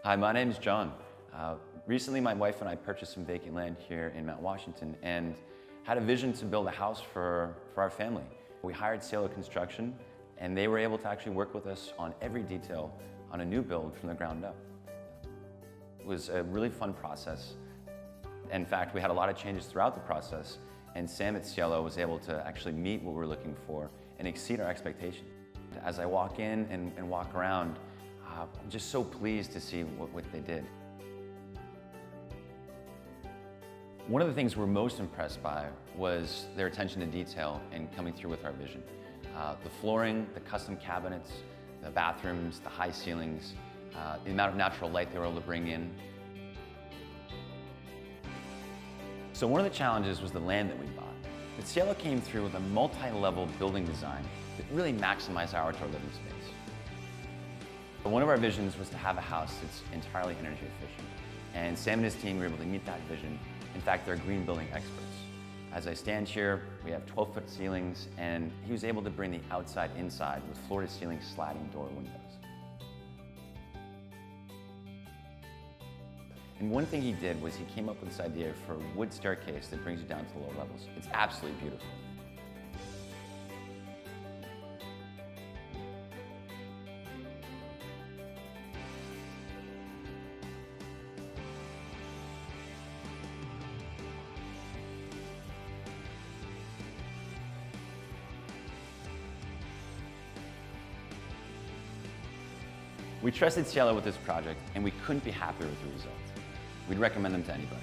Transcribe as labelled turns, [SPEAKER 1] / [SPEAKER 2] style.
[SPEAKER 1] Hi, my name's John. Recently, my wife and I purchased some vacant land here in Mount Washington and had a vision to build a house for our family. We hired Cielo Construction, and they were able to actually work with us on every detail on a new build from the ground up. It was a really fun process. In fact, we had a lot of changes throughout the process, and Sam at Cielo was able to actually meet what we were looking for and exceed our expectations. As I walk in and walk around, I'm just so pleased to see what they did. One of the things we're most impressed by was their attention to detail and coming through with our vision. The flooring, the custom cabinets, the bathrooms, the high ceilings, the amount of natural light they were able to bring in. So one of the challenges was the land that we bought. But Cielo came through with a multi-level building design that really maximized our outdoor living space. But one of our visions was to have a house that's entirely energy efficient. And Sam and his team were able to meet that vision. In fact, they're green building experts. As I stand here, we have 12-foot ceilings, and he was able to bring the outside inside with floor-to-ceiling sliding door windows. And one thing he did was he came up with this idea for a wood staircase that brings you down to the lower levels. It's absolutely beautiful. We trusted Cielo with this project, and we couldn't be happier with the results. We'd recommend them to anybody.